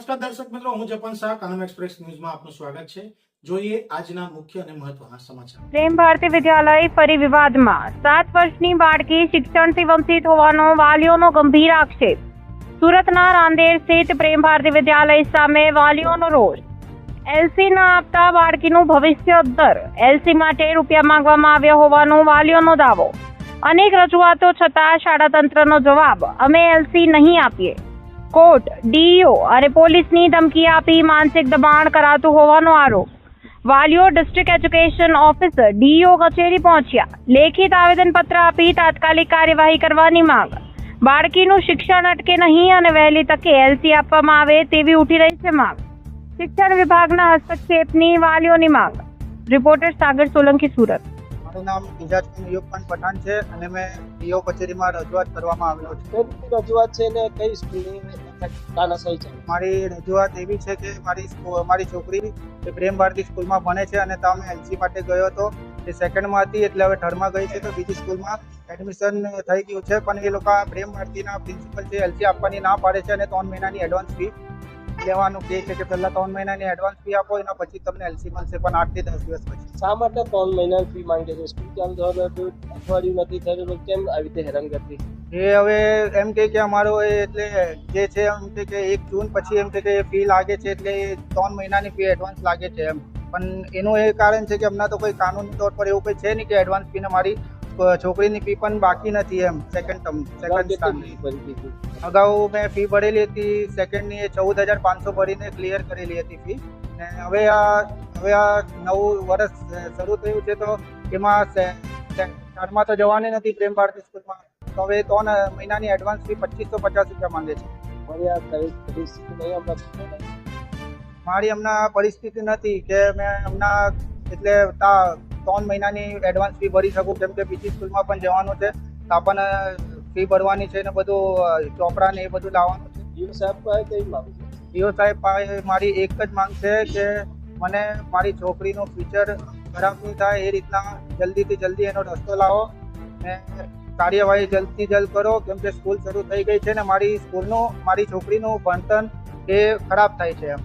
નમસ્કાર દર્શક મિત્રો, હું જપન શાહ, કાનમ એક્સપ્રેસ ન્યૂઝમાં આપનું સ્વાગત છે। જોઈએ આજના મુખ્ય અને મહત્વના સમાચાર। પ્રેમ ભારતી વિદ્યાલય ફરી વિવાદમાં। 7 વર્ષની બાળકી શિક્ષણથી વંચિત હોવાનો વાલીઓનો ગંભીર આક્ષેપ। સુરતના રાંદેર સ્થિત પ્રેમ ભારતી વિદ્યાલય સામે વાલીઓનો રોષ। એલસી ન આપતા બાળકીનું ભવિષ્ય અદ્ધર। એલસી માટે રૂપિયા માંગવામાં આવ્યા હોવાનો વાલીઓનો દાવો। અનેક રજૂઆતો છતાં શાળા તંત્રનો જવાબ, અમે એલસી નહીં આપીએ। કોર્ટ, ડીઈઓ અને પોલીસની ધમકી આપી માનસિક દબાણ કરાતું હોવાનો આરોપ। વાલીઓ ડિસ્ટ્રિક્ટ એજ્યુકેશન ઓફિસર ડીઈઓ કચેરી પહોંચ્યા। લેખિત આવેદનપત્ર આપી તાત્કાલિક કાર્યવાહી કરવાની માંગ। બાળકીનું શિક્ષણ અટકે નહીં અને વહેલી તકે એલસી આપવામાં આવે તેવી ઉઠી રહી છે માંગ। શિક્ષણ વિભાગના હસ્તક્ષેપની વાલીઓની માંગ। રિપોર્ટર સાગર સોલંકી, સુરત। મારું નામ ઇજાજ યુગપાન પઠાણ છે અને મેં ડીઓ કચેરીમાં રજૂઆત કરવામાં આવેલો છે। કઈ રજૂઆત છે ને કઈ સ્કૂલની તાનાશાહી છે? મારી રજૂઆત એવી છે કે મારી છોકરી પ્રેમ ભારતી સ્કૂલમાં ભણે છે અને ત્યાં મેં એલસી માટે ગયો હતો। એ સેકન્ડમાં હતી એટલે હવે થર્ડમાં ગઈ છે, તો બીજી સ્કૂલમાં એડમિશન થઈ ગયું છે, પણ એ લોકો પ્રેમ ભારતીના પ્રિન્સિપલ છે એલસી આપવાની ના પાડે છે અને 3 મહિનાની એડવાન્સ ફી લેવાનું કહે છે કે પહેલા 3 મહિનાની એડવાન્સ ફી આપો, એના પછી તમને એલસી મળશે, પણ 8 થી 10 દિવસ પછી। શા માટે 3 મહિનાની ફી માંગે છે? સ્કૂલ ચાલુ થવા અઠવાડિયું નથી થયું તો કેમ આવી રીતે હેરાન કરતી? એ હવે એમ કે અમારો એટલે જે છે એમ કે 1 જૂન પછી એમ કે ફી લાગે છે, એટલે 3 મહિનાની ફી એડવાન્સ લાગે છે એમ। પણ એનું એ કારણ છે કે હમણાં તો કોઈ કાનૂની તौर પર એવું કંઈ છે નહીં કે એડવાન્સ ફીને મારી છોકરીની ફી પણ બાકી નથી એમ। અગાઉ મેં ફી ભરેલી હતી સેકન્ડની, 14,500 ભરીને ક્લિયર કરેલી હતી ફી, ને હવે આ નવું વર્ષ શરૂ થયું છે તો એમાં થર્ડમાં તો જવાની નથી પ્રેમ ભારતી સ્કૂલમાં, તો હવે 3 મહિનાની એડવાન્સ ફી 2550 રૂપિયા માંગે છે। મારી હમણાં પરિસ્થિતિ નથી કે મેં હમણાં એટલે 3 મહિનાની એડવાન્સ ફી ભરી શકું, કેમ કે બીજી સ્કૂલમાં પણ જવાનું છે, ત્યાં પણ ફી ભરવાની છે ને બધું ચોપડા ને એ બધું લાવવાનું છે। ડીઓ સાહેબ પાસે કઈ માંગ છે? ડીઓ સાહેબ પાસે મારી એક જ માંગ છે કે મને મારી છોકરીનું ફ્યુચર ખરાબ નહીં થાય એ રીતના જલ્દીથી જલ્દી એનો રસ્તો લાવો ને કાર્યવાહી જલ્દથી જલ્દ કરો, કેમ કે સ્કૂલ શરૂ થઈ ગઈ છે ને મારી છોકરીનું ભણતર એ ખરાબ થાય છે એમ।